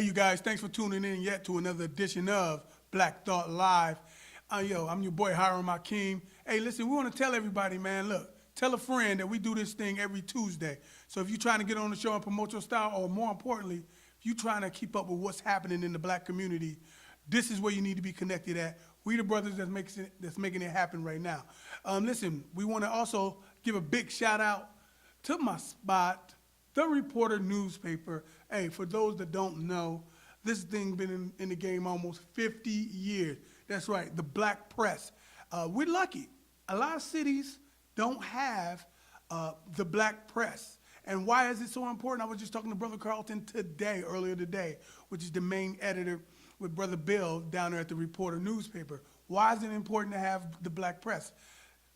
Hey, you guys, thanks for tuning in yet to another edition of Black Thought Live. I'm your boy Hiram Akeem. Hey, listen, we want to tell everybody, man, look, tell a friend that we do this thing every Tuesday. So if you're trying to get on the show and promote your style, or more importantly, if you're trying to keep up with what's happening in the black community, this is where you need to be connected at. We the brothers that's making it happen right now. Listen, we want to also give a big shout out to my spot, the Reporter newspaper. Hey, for those that don't know, this thing been in the game almost 50 years. That's right, the black press. We're lucky. A lot of cities don't have the black press. And why is it so important? I was just talking to Brother Carlton earlier today, which is the main editor with Brother Bill down there at the Reporter newspaper. Why is it important to have the black press?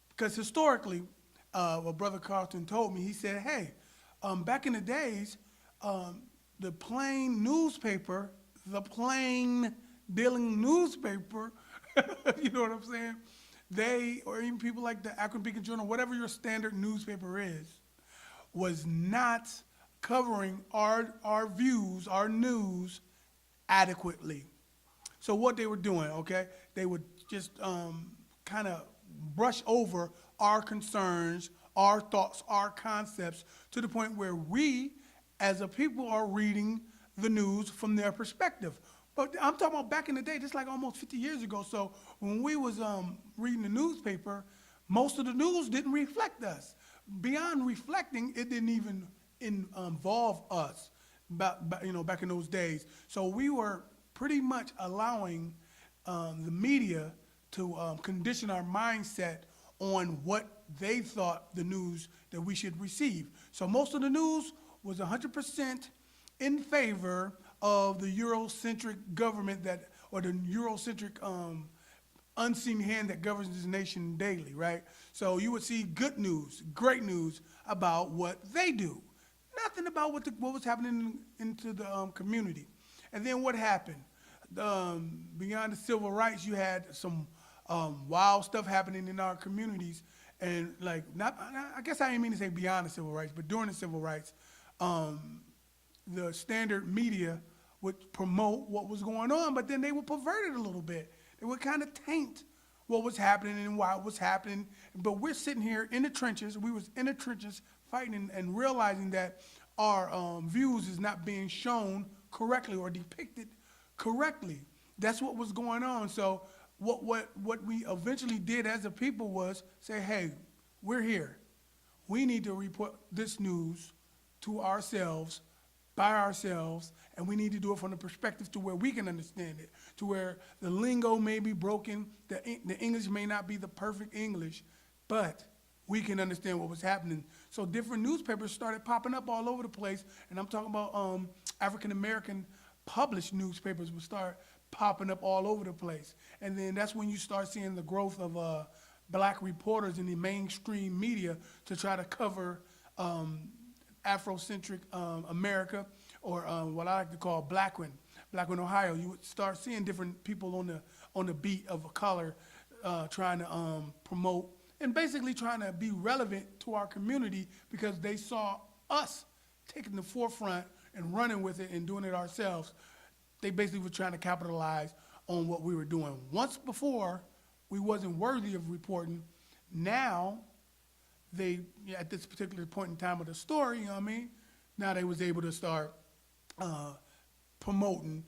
Because historically, what Brother Carlton told me, he said, hey, back in the days, the plain dealing newspaper, you know what I'm saying? They, or even people like the Akron Beacon Journal, whatever your standard newspaper is, was not covering our views, our news adequately. So what they were doing, okay, they would just kind of brush over our concerns, our thoughts, our concepts, to the point where we, as a people, are reading the news from their perspective. But I'm talking about back in the day, just like almost 50 years ago. So when we was reading the newspaper, most of the news didn't reflect us. Beyond reflecting, it didn't even involve us, back in those days. So we were pretty much allowing the media to condition our mindset on what they thought the news that we should receive. So most of the news was 100% in favor of the Eurocentric government or the Eurocentric unseen hand that governs this nation daily, right? So you would see good news, great news about what they do. Nothing about what was happening into the community. And then what happened? Beyond the civil rights, you had some wild stuff happening in our communities. And I guess I didn't mean to say beyond the civil rights, but during the civil rights, the standard media would promote what was going on, but then they would pervert it a little bit. They would kind of taint what was happening and why it was happening. But we're sitting here in the trenches. We was in the trenches fighting and realizing that our views is not being shown correctly or depicted correctly. That's what was going on. So what we eventually did as a people was say, hey, we're here. We need to report this news to ourselves, by ourselves, and we need to do it from the perspective to where we can understand it, to where the lingo may be broken, the English may not be the perfect English, but we can understand what was happening. So different newspapers started popping up all over the place, and I'm talking about African-American published newspapers would start popping up all over the place. And then that's when you start seeing the growth of black reporters in the mainstream media to try to cover Afrocentric America, or what I like to call Blackwen, Ohio. You would start seeing different people on the beat of a color trying to promote and basically trying to be relevant to our community because they saw us taking the forefront and running with it and doing it ourselves. They basically were trying to capitalize on what we were doing. Once before, we wasn't worthy of reporting. Now, at this particular point in time of the story, you know what I mean? Now they was able to start promoting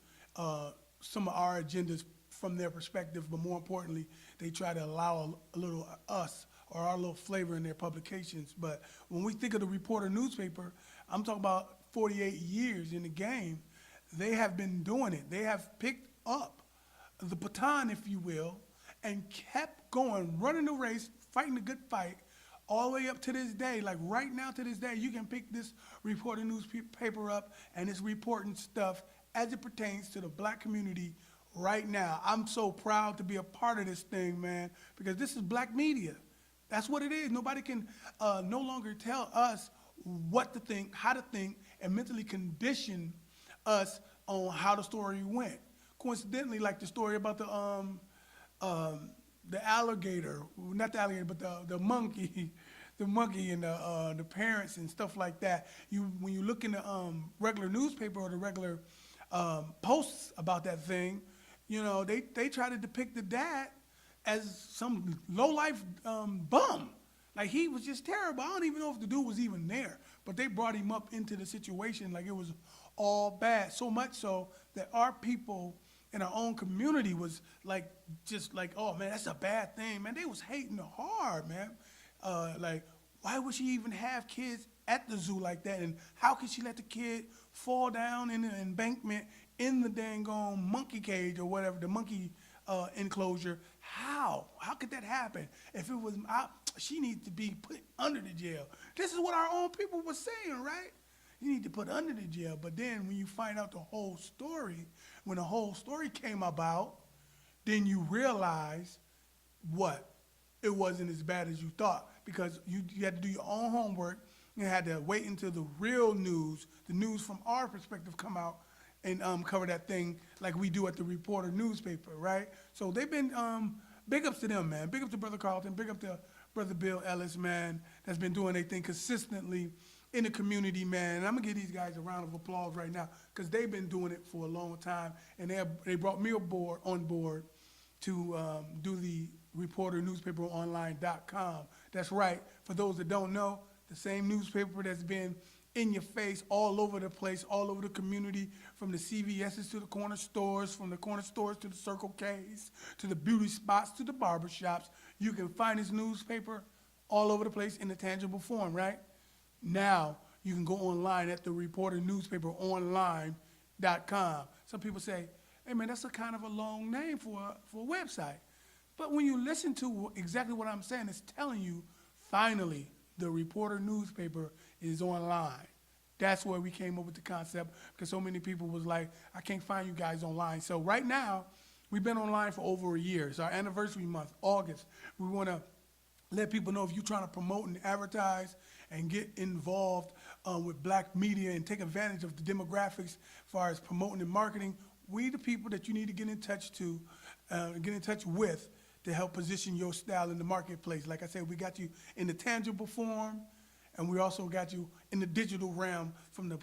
some of our agendas from their perspective, but more importantly, they try to allow a little us or our little flavor in their publications. But when we think of the Reporter newspaper, I'm talking about 48 years in the game. They have been doing it. They have picked up the baton, if you will, and kept going, running the race, fighting the good fight, all the way up to this day. Like right now to this day, you can pick this Reporter newspaper up and it's reporting stuff as it pertains to the black community right now. I'm so proud to be a part of this thing, man, because this is black media. That's what it is. Nobody can no longer tell us what to think, how to think, and mentally condition us on how the story went. Coincidentally, like the story about the alligator, not the alligator, but the monkey, the monkey and the parents and stuff like that. When you look in the regular newspaper or the regular posts about that thing, they try to depict the dad as some low life bum. Like he was just terrible. I don't even know if the dude was even there, but they brought him up into the situation like it was all bad. So much so that our people in our own community was like, just like, oh man, that's a bad thing, man. They was hating hard, man. Like, why would she even have kids at the zoo like that? And how could she let the kid fall down in the embankment in the dang on monkey cage or whatever, the monkey enclosure? How? How could that happen? If it was, she needs to be put under the jail. This is what our own people were saying, right? You need to put under the jail. But then when you find out the whole story, when the whole story came about, then you realize what? It wasn't as bad as you thought, because you had to do your own homework. You had to wait until the real news, the news from our perspective, come out and cover that thing like we do at the Reporter newspaper, right? So they've been, big ups to them, man. Big up to Brother Carlton. Big up to Brother Bill Ellis, man, that's been doing their thing consistently in the community, man. And I'm gonna give these guys a round of applause right now, because they've been doing it for a long time, and they brought me on board to do the Reporter newspaper online.com. That's right. For those that don't know, the same newspaper that's been in your face all over the place, all over the community, from the CVS's to the corner stores, from the corner stores to the Circle K's, to the beauty spots, to the barber shops. You can find this newspaper all over the place in a tangible form, right? Now, you can go online at the Reporter newspaper online.com. Some people say, hey man, that's a kind of a long name for a website. But when you listen to exactly what I'm saying, it's telling you, finally, the Reporter newspaper is online. That's where we came up with the concept, because so many people was like, I can't find you guys online. So right now, we've been online for over a year. It's our anniversary month, August. We want to let people know, if you're trying to promote and advertise and get involved with black media and take advantage of the demographics as far as promoting and marketing, we the people that you need to get in touch with to help position your style in the marketplace. Like I said, we got you in the tangible form, and we also got you in the digital realm, from the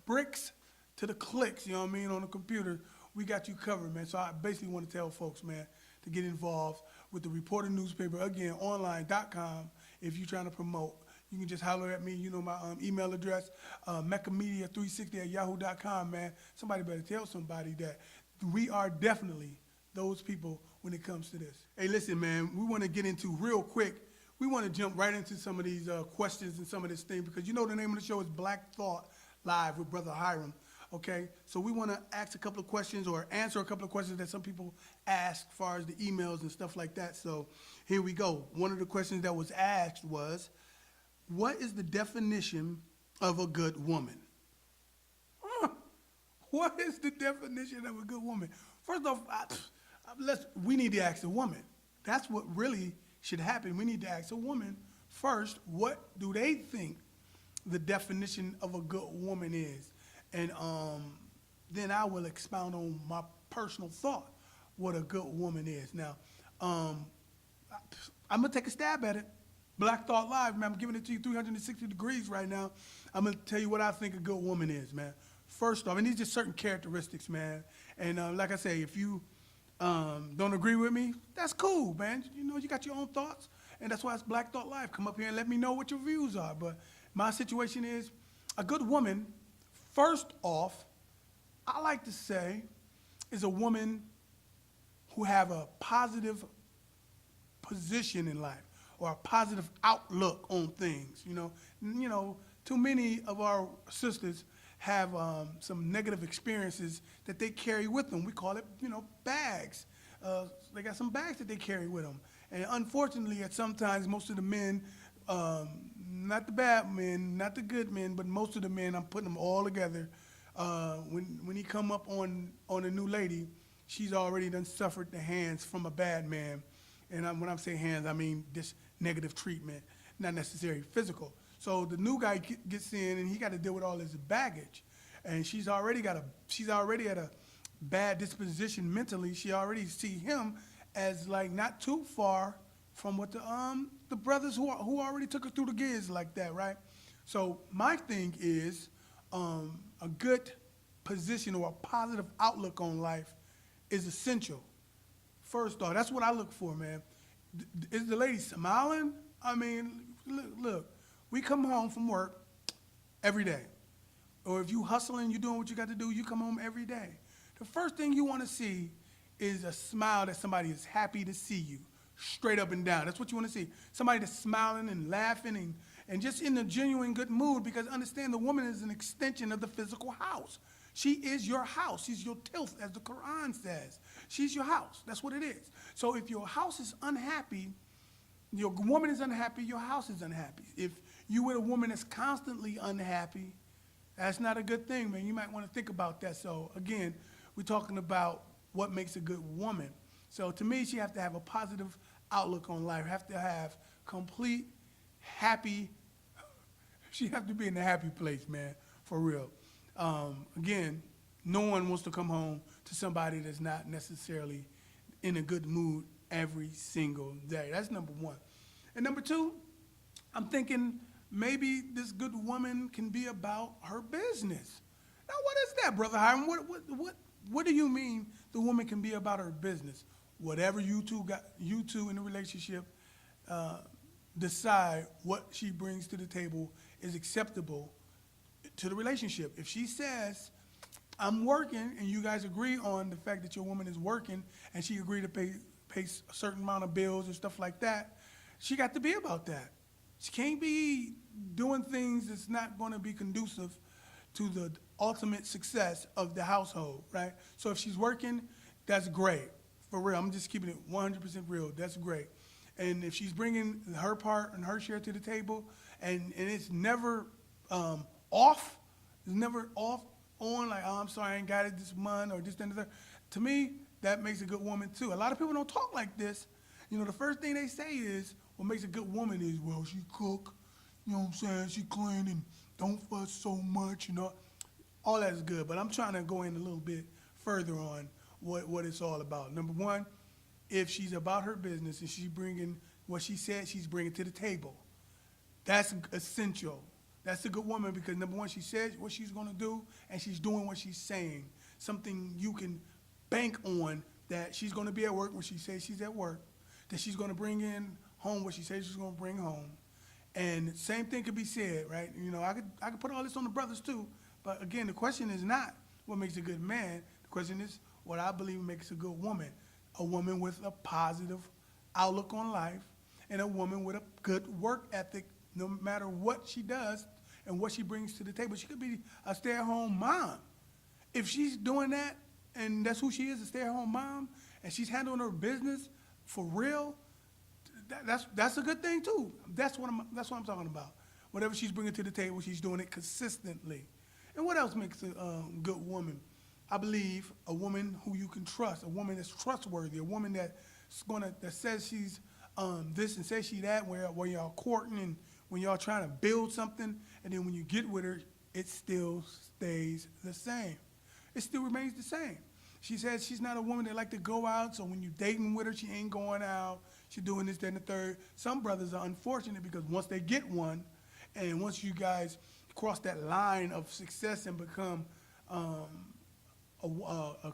bricks to the clicks, you know what I mean, on the computer. We got you covered, man. So I basically want to tell folks, man, to get involved with the Reporter newspaper, again, online.com. If you're trying to promote, you can just holler at me. You know my email address, meccamedia360@yahoo.com, man. Somebody better tell somebody that we are definitely those people when it comes to this. Hey, listen, man, we want to get into real quick. We want to jump right into some of these questions and some of this thing, because you know the name of the show is Black Thought Live with Brother Hiram. Okay, so we want to ask a couple of questions, or answer a couple of questions that some people asked as far as the emails and stuff like that. So here we go. One of the questions that was asked was, what is the definition of a good woman? What is the definition of a good woman? First off, we need to ask the woman. That's what really should happen. We need to ask a woman first, what do they think the definition of a good woman is? And then I will expound on my personal thought, what a good woman is. Now, I'm going to take a stab at it. Black Thought Live, man, I'm giving it to you 360 degrees right now. I'm going to tell you what I think a good woman is, man. First off, and these are just certain characteristics, man. And like I say, if you don't agree with me, that's cool, man. You know, you got your own thoughts, and that's why it's Black Thought Live. Come up here and let me know what your views are. But my situation is, a good woman, first off, I like to say, is a woman who have a positive position in life, or a positive outlook on things. You know, too many of our sisters have some negative experiences that they carry with them. We call it, bags. They got some bags that they carry with them. And unfortunately, at sometimes, most of the men, not the bad men, not the good men, but most of the men, I'm putting them all together, when he come up on a new lady, she's already done suffered the hands from a bad man. And when I'm saying hands, I mean this negative treatment, not necessarily physical. So the new guy gets in, and he got to deal with all his baggage, and she's already at a bad disposition mentally. She already see him as like not too far from what the brothers who already took her through the gears like that, right? So my thing is, a good position or a positive outlook on life is essential. First off, that's what I look for, man. Is the lady smiling? I mean, look, we come home from work every day. Or if you hustling, you doing what you got to do, you come home every day. The first thing you want to see is a smile that somebody is happy to see you, straight up and down. That's what you want to see. Somebody that's smiling and laughing and just in a genuine good mood, because understand the woman is an extension of the physical house. She is your house. She's your tilth, as the Quran says. She's your house. That's what it is. So if your house is unhappy, your woman is unhappy, your house is unhappy. If you with a woman that's constantly unhappy, that's not a good thing, man. You might want to think about that. So again, we're talking about what makes a good woman. So to me, she has to have a positive outlook on life, have to have complete happy, she have to be in a happy place, man, for real. Again, no one wants to come home to somebody that's not necessarily in a good mood every single day. That's number one. And number two, I'm thinking maybe this good woman can be about her business. Now, what is that, Brother Hiram? What do you mean the woman can be about her business? Whatever you two in the relationship decide what she brings to the table is acceptable to the relationship. If she says, I'm working, and you guys agree on the fact that your woman is working, and she agreed to pay a certain amount of bills and stuff like that, she got to be about that. She can't be doing things that's not going to be conducive to the ultimate success of the household, right? So if she's working, that's great. For real, I'm just keeping it 100% real. That's great. And if she's bringing her part and her share to the table, and it's never off, it's never off on, like, oh, I'm sorry, I ain't got it this month, or this, that, and the third. To me, that makes a good woman, too. A lot of people don't talk like this. You know, the first thing they say is, what makes a good woman is, well, she cook, you know what I'm saying, she clean, and don't fuss so much, you know. All that's good, but I'm trying to go in a little bit further on what it's all about. Number one, if she's about her business and she's bringing what she said she's bringing to the table, that's essential. That's a good woman, because number one, she says what she's going to do, and she's doing what she's saying. Something you can bank on, that she's going to be at work when she says she's at work, that she's going to bring in home what she says she's going to bring home. And same thing could be said, right? You know, I could put all this on the brothers too, but again, the question is not what makes a good man. The question is what I believe makes a good woman. A woman with a positive outlook on life, and a woman with a good work ethic, no matter what she does and what she brings to the table. She could be a stay-at-home mom. If she's doing that, and that's who she is, a stay-at-home mom, and she's handling her business for real, that's a good thing too. That's what I'm talking about. Whatever she's bringing to the table, she's doing it consistently. And what else makes a good woman? I believe a woman who you can trust, a woman that's trustworthy, a woman that says she's this and says she that, where y'all courting and when y'all trying to build something, and then when you get with her, it still stays the same. It still remains the same. She says she's not a woman that like to go out, so when you dating with her, she ain't going out. She's doing this, that, and the third. Some brothers are unfortunate because once they get one, and once you guys cross that line of success and become a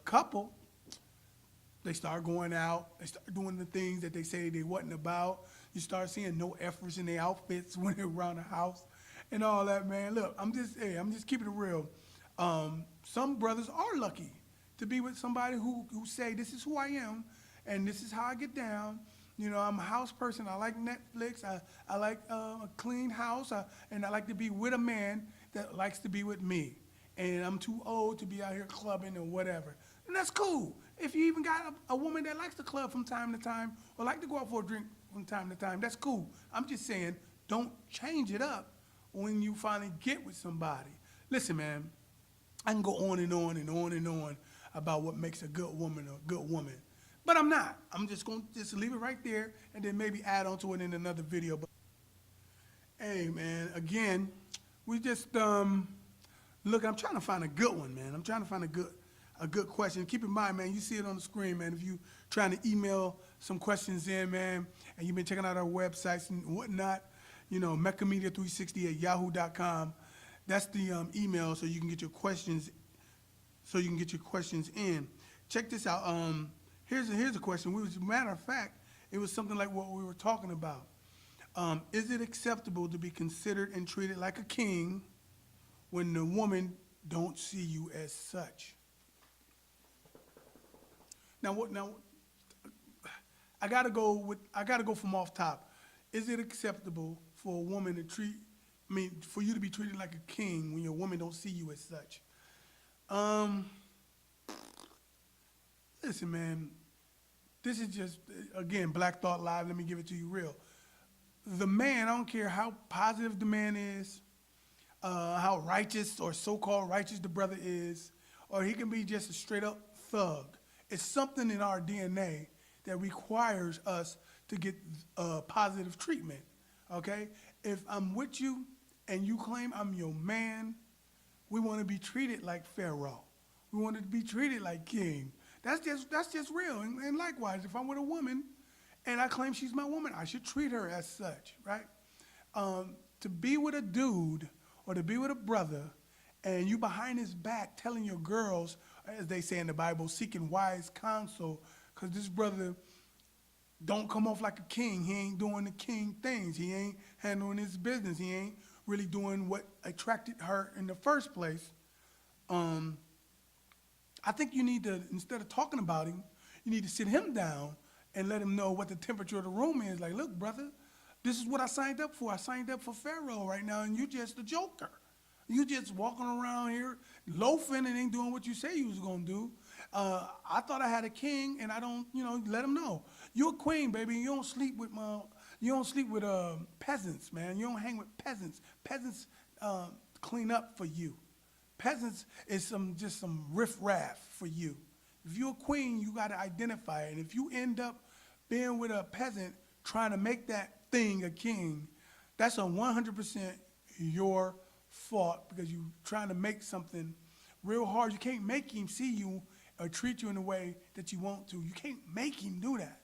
couple, they start going out. They start doing the things that they say they wasn't about. You start seeing no efforts in their outfits when they're around the house and all that, man. Look, I'm just keeping it real. Some brothers are lucky to be with somebody who say, this is who I am, and this is how I get down. You know, I'm a house person. I like Netflix. I like a clean house, and I like to be with a man that likes to be with me. And I'm too old to be out here clubbing or whatever. And that's cool. If you even got a woman that likes to club from time to time or like to go out for a drink from time to time, that's cool. I'm just saying, don't change it up when you finally get with somebody. Listen, man, I can go on and on and on and on about what makes a good woman a good woman. But I'm not. I'm just going to just leave it right there and then maybe add on to it in another video. But hey, man, again, we just look, I'm trying to find a good one, man. I'm trying to find a good question. Keep in mind, man, you see it on the screen, man. If you trying to email some questions in, man, and you've been checking out our websites and whatnot, you know, meccamedia360@yahoo.com. That's the email, so you can get your questions so you can get your questions in. Check this out. Here's a question. Matter of fact, it was something like what we were talking about. Is it acceptable to be considered and treated like a king when the woman don't see you as such? Now, I gotta go from off top. Is it acceptable for a woman to for you to be treated like a king when your woman don't see you as such? Listen, man, this is just, again, Black Thought Live. Let me give it to you real. The man, I don't care how positive the man is, how righteous or so-called righteous the brother is, or he can be just a straight-up thug. It's something in our DNA that requires us to get positive treatment, okay? If I'm with you and you claim I'm your man, we want to be treated like Pharaoh. We want to be treated like king. That's just real. And likewise, if I'm with a woman and I claim she's my woman, I should treat her as such, right? To be with a dude or to be with a brother and you behind his back telling your girls, as they say in the Bible, seeking wise counsel, because this brother don't come off like a king. He ain't doing the king things. He ain't handling his business. He ain't really doing what attracted her in the first place. I think you need to, instead of talking about him, you need to sit him down and let him know what the temperature of the room is. Like, look, brother, this is what I signed up for. I signed up for Pharaoh right now, and you just a joker. You just walking around here loafing and ain't doing what you say you was gonna do. I thought I had a king, and I don't, let him know. You're a queen, baby. You don't sleep with peasants, man. You don't hang with peasants. Peasants clean up for you. Peasants is just some riff-raff for you. If you're a queen, you got to identify it. And if you end up being with a peasant trying to make that thing a king, that's a 100% your fault because you're trying to make something real hard. You can't make him see you or treat you in the way that you want to. You can't make him do that.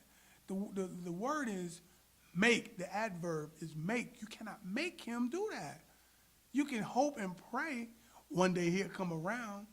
The word is make. The adverb is make. You cannot make him do that. You can hope and pray one day he'll come around,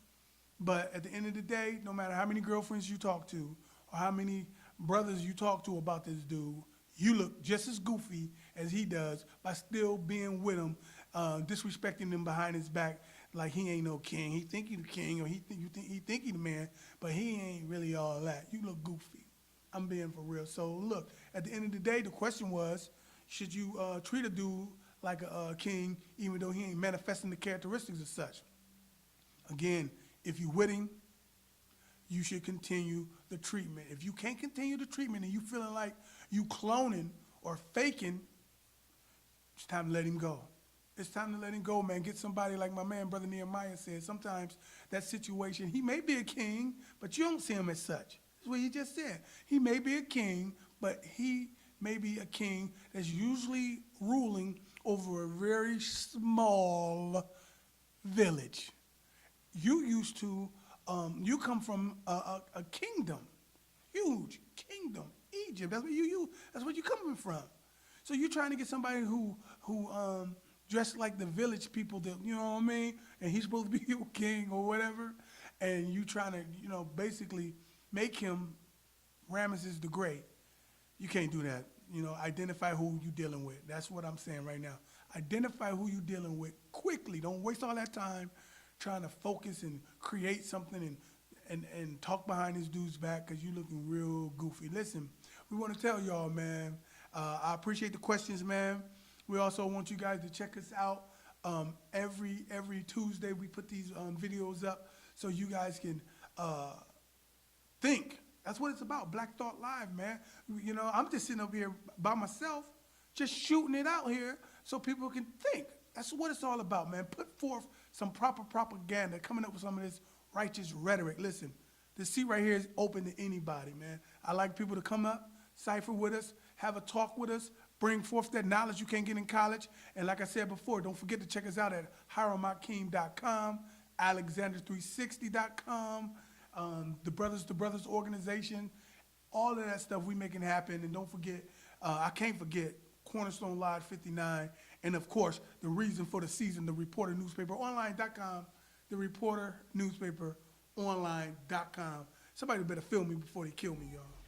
but at the end of the day, no matter how many girlfriends you talk to or how many brothers you talk to about this dude, you look just as goofy as he does by still being with him, disrespecting him behind his back like he ain't no king. He think he the king or he think he the man, but he ain't really all that. You look goofy. I'm being for real. So look, at the end of the day, the question was, should you treat a dude like a king even though he ain't manifesting the characteristics as such? Again, if you're with him, you should continue the treatment. If you can't continue the treatment and you feeling like you cloning or faking, it's time to let him go. It's time to let him go, man. Get somebody like my man, Brother Nehemiah said. Sometimes that situation, he may be a king, but you don't see him as such. That's what he just said. He may be a king, but he may be a king that's usually ruling over a very small village. You used to, you come from a kingdom, huge kingdom, Egypt. That's what you're coming from. So you're trying to get somebody who dressed like the village people, that, you know what I mean? And he's supposed to be your king or whatever. And you trying to, basically make him Ramesses the Great. You can't do that. Identify who you're dealing with. That's what I'm saying right now. Identify who you're dealing with quickly. Don't waste all that time trying to focus and create something and talk behind this dude's back because you're looking real goofy. Listen, we want to tell y'all, man, I appreciate the questions, man. We also want you guys to check us out. Every Tuesday we put these videos up so you guys can think. That's what it's about, Black Thought Live, man. I'm just sitting up here by myself, just shooting it out here so people can think. That's what it's all about, man. Put forth some proper propaganda, coming up with some of this righteous rhetoric. Listen, this seat right here is open to anybody, man. I like people to come up, cipher with us, have a talk with us, bring forth that knowledge you can't get in college. And like I said before, don't forget to check us out at HiramAkeem.com, Alexander360.com, the Brothers Organization. All of that stuff we making happen. And don't forget, I can't forget, Cornerstone Live 59. And of course, the reason for the season, the Reporter Newspaper Online.com, the Reporter Newspaper online.com. Somebody better film me before they kill me, y'all.